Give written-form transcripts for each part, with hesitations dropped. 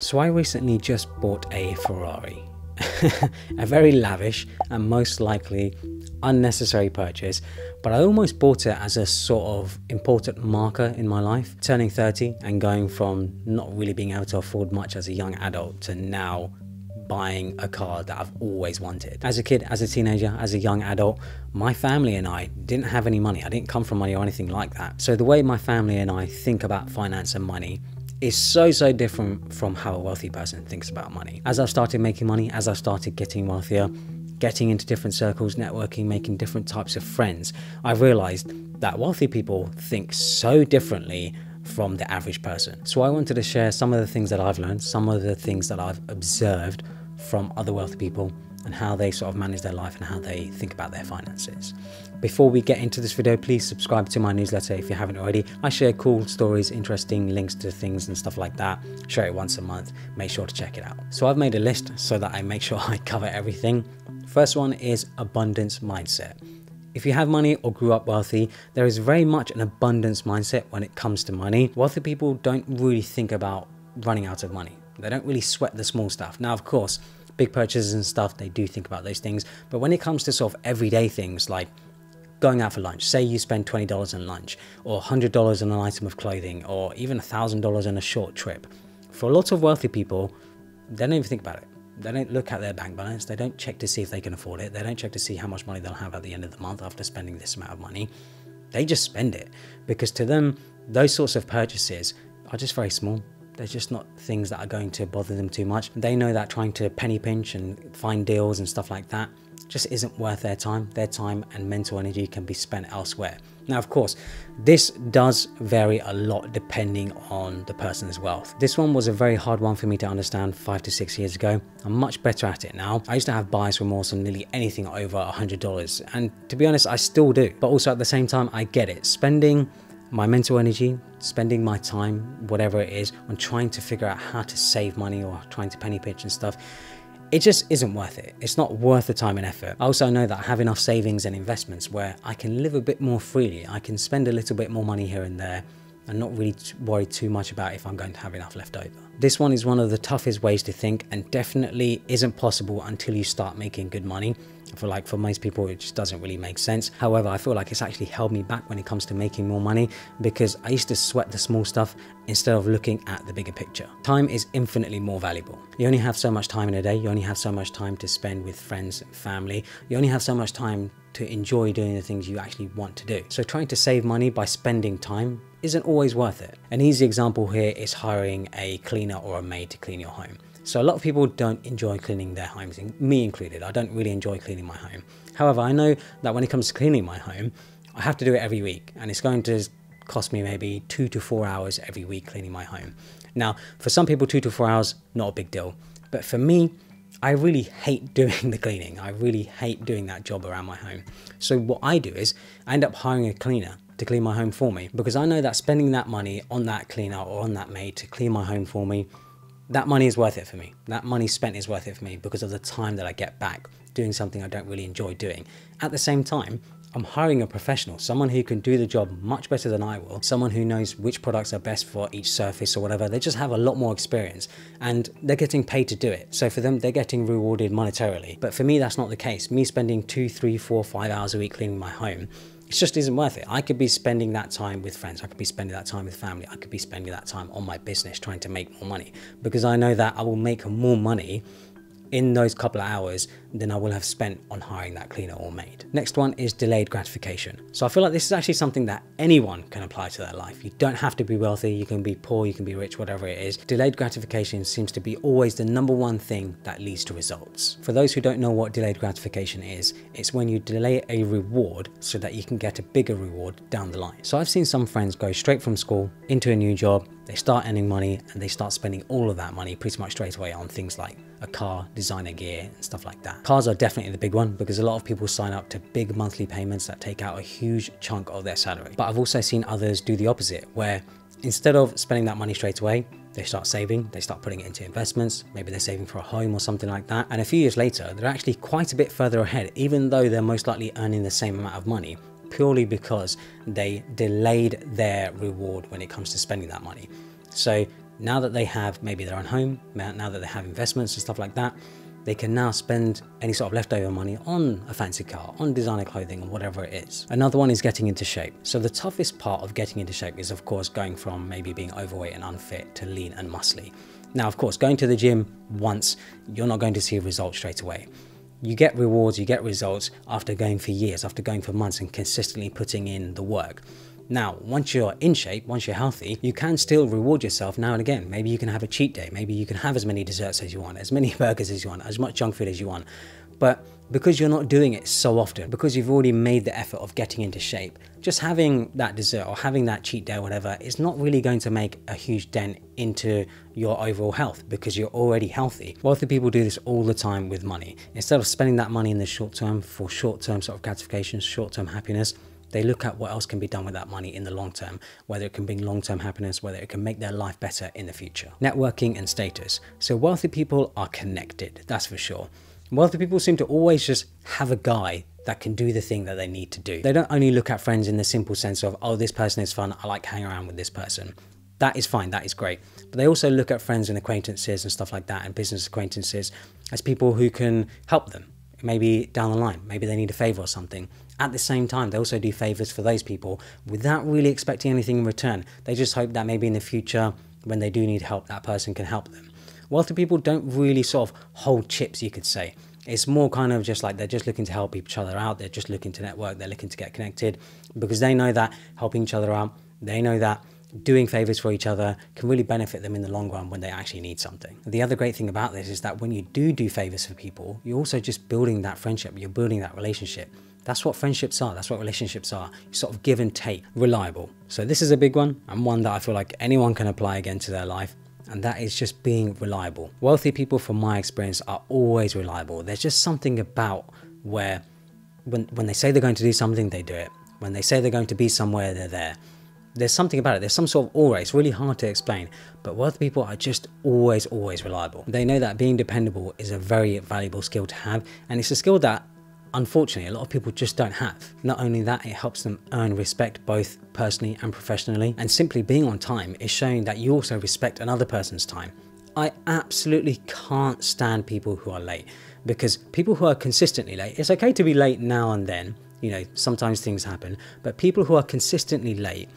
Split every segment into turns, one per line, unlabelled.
So I recently just bought a Ferrari. A very lavish and most likely unnecessary purchase, but I almost bought it as a sort of important marker in my life, turning 30 and going from not really being able to afford much as a young adult to now buying a car that I've always wanted. As a kid, as a teenager, as a young adult, my family and I didn't have any money. I didn't come from money or anything like that. So the way my family and I think about finance and money is so different from how a wealthy person thinks about money. As I've started making money, as I've started getting wealthier, getting into different circles, networking, making different types of friends, I've realized that wealthy people think so differently from the average person. So I wanted to share some of the things that I've learned, some of the things that I've observed from other wealthy people and how they sort of manage their life and how they think about their finances. Before we get into this video, please subscribe to my newsletter if you haven't already. I share cool stories, interesting links to things and stuff like that. Share it once a month. Make sure to check it out. So I've made a list so that I make sure I cover everything. First one is abundance mindset. If you have money or grew up wealthy, there is very much an abundance mindset when it comes to money. Wealthy people don't really think about running out of money. They don't really sweat the small stuff. Now, of course, big purchases and stuff, they do think about those things. But when it comes to sort of everyday things like going out for lunch, say you spend $20 on lunch or $100 on an item of clothing or even $1,000 on a short trip. For a lot of wealthy people, they don't even think about it. They don't look at their bank balance. They don't check to see if they can afford it. They don't check to see how much money they'll have at the end of the month after spending this amount of money. They just spend it because to them, those sorts of purchases are just very small. They're just not things that are going to bother them too much. They know that trying to penny pinch and find deals and stuff like that just isn't worth their time. Their time and mental energy can be spent elsewhere. Now, of course, this does vary a lot depending on the person's wealth. This one was a very hard one for me to understand 5 to 6 years ago. I'm much better at it now. I used to have buyer's remorse on nearly anything over $100. And to be honest, I still do. But also at the same time, I get it. Spending my mental energy, spending my time, whatever it is, on trying to figure out how to save money or trying to penny pinch and stuff, it just isn't worth it. It's not worth the time and effort. I also know that I have enough savings and investments where I can live a bit more freely. I can spend a little bit more money here and there and not really worry too much about if I'm going to have enough left over. This one is one of the toughest ways to think and definitely isn't possible until you start making good money. I feel like for most people, it just doesn't really make sense. However, I feel like it's actually held me back when it comes to making more money because I used to sweat the small stuff instead of looking at the bigger picture. Time is infinitely more valuable. You only have so much time in a day. You only have so much time to spend with friends and family. You only have so much time to enjoy doing the things you actually want to do. So trying to save money by spending time isn't always worth it. An easy example here is hiring a cleaner or a maid to clean your home. So a lot of people don't enjoy cleaning their homes, me included. I don't really enjoy cleaning my home. However, I know that when it comes to cleaning my home, I have to do it every week and it's going to cost me maybe 2 to 4 hours every week cleaning my home. Now, for some people, 2 to 4 hours, not a big deal. But for me, I really hate doing the cleaning. I really hate doing that job around my home. So what I do is I end up hiring a cleaner to clean my home for me because I know that spending that money on that cleaner or on that maid to clean my home for me, that money is worth it for me. That money spent is worth it for me because of the time that I get back doing something I don't really enjoy doing. At the same time, I'm hiring a professional, someone who can do the job much better than I will, someone who knows which products are best for each surface or whatever. They just have a lot more experience and they're getting paid to do it. So for them, they're getting rewarded monetarily. But for me, that's not the case. Me spending 2, 3, 4, 5 hours a week cleaning my home, it just isn't worth it. I could be spending that time with friends. I could be spending that time with family. I could be spending that time on my business trying to make more money because I know that I will make more money in those couple of hours than I will have spent on hiring that cleaner or maid. Next one is delayed gratification. So I feel like this is actually something that anyone can apply to their life. You don't have to be wealthy, you can be poor, you can be rich, whatever it is. Delayed gratification seems to be always the #1 thing that leads to results. For those who don't know what delayed gratification is, it's when you delay a reward so that you can get a bigger reward down the line. So I've seen some friends go straight from school into a new job, they start earning money and they start spending all of that money pretty much straight away on things like a car, designer gear and stuff like that. Cars are definitely the big one because a lot of people sign up to big monthly payments that take out a huge chunk of their salary. But I've also seen others do the opposite where instead of spending that money straight away, they start saving, they start putting it into investments, maybe they're saving for a home or something like that. And a few years later, they're actually quite a bit further ahead, even though they're most likely earning the same amount of money, purely because they delayed their reward when it comes to spending that money. So Now that they have maybe their own home, now that they have investments and stuff like that, they can now spend any sort of leftover money on a fancy car, on designer clothing, or whatever it is. Another one is getting into shape. So the toughest part of getting into shape is, of course, going from maybe being overweight and unfit to lean and muscly. Now, of course, going to the gym once, you're not going to see results straight away. You get rewards, you get results after going for years, after going for months and consistently putting in the work. Now, once you're in shape, once you're healthy, you can still reward yourself now and again. Maybe you can have a cheat day. Maybe you can have as many desserts as you want, as many burgers as you want, as much junk food as you want. But because you're not doing it so often, because you've already made the effort of getting into shape, just having that dessert or having that cheat day or whatever is not really going to make a huge dent into your overall health because you're already healthy. Wealthy people do this all the time with money. Instead of spending that money in the short term for short-term sort of gratification, short-term happiness, they look at what else can be done with that money in the long term, whether it can bring long-term happiness, whether it can make their life better in the future. Networking and status. So wealthy people are connected, that's for sure. Wealthy people seem to always just have a guy that can do the thing that they need to do. They don't only look at friends in the simple sense of, oh, this person is fun, I like hanging around with this person. That is fine, that is great. But they also look at friends and acquaintances and stuff like that, and business acquaintances, as people who can help them. Maybe down the line, maybe they need a favor or something. At the same time, they also do favors for those people without really expecting anything in return. They just hope that maybe in the future, when they do need help, that person can help them. Wealthy people don't really sort of hold chips, you could say. It's more kind of just like they're just looking to help each other out. They're just looking to network. They're looking to get connected because they know that helping each other out, they know that doing favors for each other can really benefit them in the long run when they actually need something. The other great thing about this is that when you do favors for people, you're also just building that friendship. You're building that relationship. That's what friendships are. That's what relationships are. You sort of give and take. Reliable. So this is a big one, and one that I feel like anyone can apply again to their life. And that is just being reliable. Wealthy people, from my experience, are always reliable. There's just something about where when they say they're going to do something, they do it. When they say they're going to be somewhere, they're there. There's something about it. There's some sort of aura. It's really hard to explain. But wealthy people are just always reliable. They know that being dependable is a very valuable skill to have. And it's a skill that, unfortunately, a lot of people just don't have. Not only that, it helps them earn respect both personally and professionally. And simply being on time is showing that you also respect another person's time. I absolutely can't stand people who are late, because people who are consistently late, it's okay to be late now and then, you know, sometimes things happen, but people who are consistently late,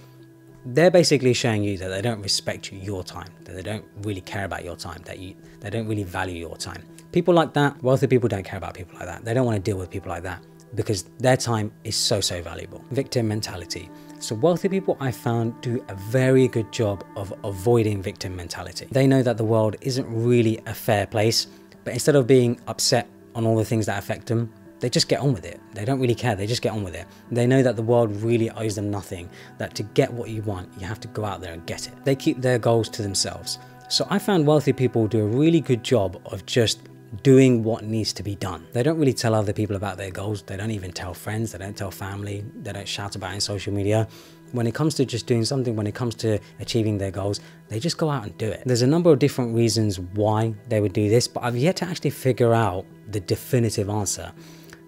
they're basically showing you that they don't respect your time, that they don't really care about your time, that they don't really value your time. People like that, wealthy people don't care about people like that. They don't want to deal with people like that because their time is so valuable. Victim mentality. So wealthy people, I found, do a very good job of avoiding victim mentality. They know that the world isn't really a fair place, but instead of being upset on all the things that affect them, they just get on with it. They don't really care, they just get on with it. They know that the world really owes them nothing, that to get what you want, you have to go out there and get it. They keep their goals to themselves. So I found wealthy people do a really good job of just doing what needs to be done. They don't really tell other people about their goals. They don't even tell friends, they don't tell family, they don't shout about it in social media. When it comes to just doing something, when it comes to achieving their goals, they just go out and do it. There's a number of different reasons why they would do this, but I've yet to actually figure out the definitive answer.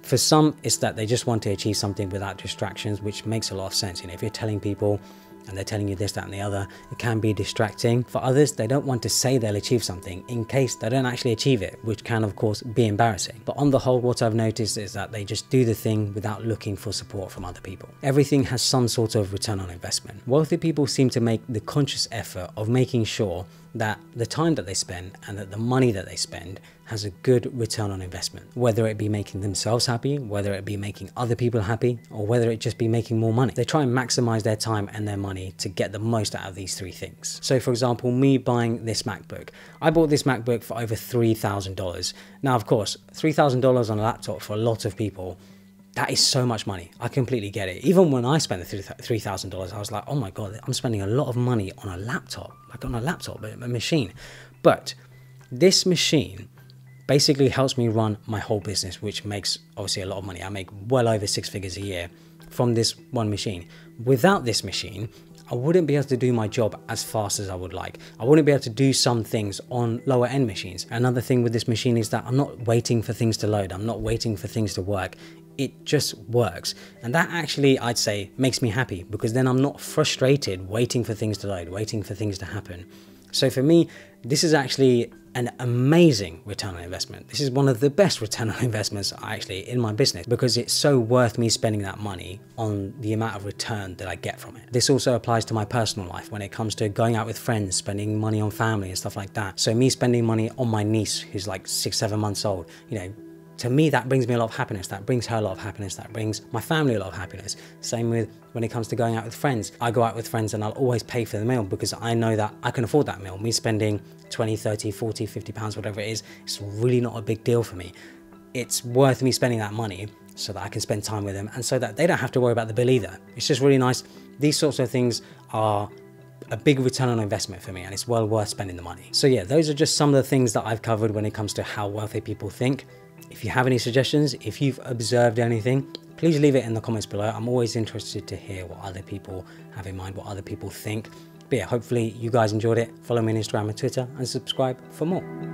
For some, it's that they just want to achieve something without distractions, which makes a lot of sense. You know, if you're telling people and they're telling you this, that, and the other, it can be distracting. For others, they don't want to say they'll achieve something in case they don't actually achieve it, which can, of course, be embarrassing. But on the whole, what I've noticed is that they just do the thing without looking for support from other people. Everything has some sort of return on investment. Wealthy people seem to make the conscious effort of making sure that the time that they spend and that the money that they spend has a good return on investment, whether it be making themselves happy, whether it be making other people happy, or whether it just be making more money. They try and maximize their time and their money to get the most out of these three things. So for example, me buying this MacBook, I bought this MacBook for over $3,000. Now, of course, $3,000 on a laptop for a lot of people, that is so much money. I completely get it. Even when I spent the $3,000, I was like, oh my God, I'm spending a lot of money on a laptop, a machine. But this machine basically helps me run my whole business, which makes obviously a lot of money. I make well over 6 figures a year from this one machine. Without this machine, I wouldn't be able to do my job as fast as I would like. I wouldn't be able to do some things on lower end machines. Another thing with this machine is that I'm not waiting for things to load. I'm not waiting for things to work. It just works. And that actually, I'd say, makes me happy, because then I'm not frustrated waiting for things to load, waiting for things to happen. So for me, this is actually an amazing return on investment. This is one of the best return on investments actually in my business, because it's so worth me spending that money on the amount of return that I get from it. This also applies to my personal life when it comes to going out with friends, spending money on family and stuff like that. So me spending money on my niece who's like 6-7 months old, you know, to me, that brings me a lot of happiness. That brings her a lot of happiness. That brings my family a lot of happiness. Same with when it comes to going out with friends. I go out with friends and I'll always pay for the meal because I know that I can afford that meal. Me spending 20, 30, 40, 50 pounds, whatever it is, it's really not a big deal for me. It's worth me spending that money so that I can spend time with them and so that they don't have to worry about the bill either. It's just really nice. These sorts of things are a big return on investment for me, and it's well worth spending the money. So yeah, those are just some of the things that I've covered when it comes to how wealthy people think. If you have any suggestions, if you've observed anything, please leave it in the comments below. I'm always interested to hear what other people have in mind, what other people think. But yeah, hopefully you guys enjoyed it. Follow me on Instagram and Twitter and subscribe for more.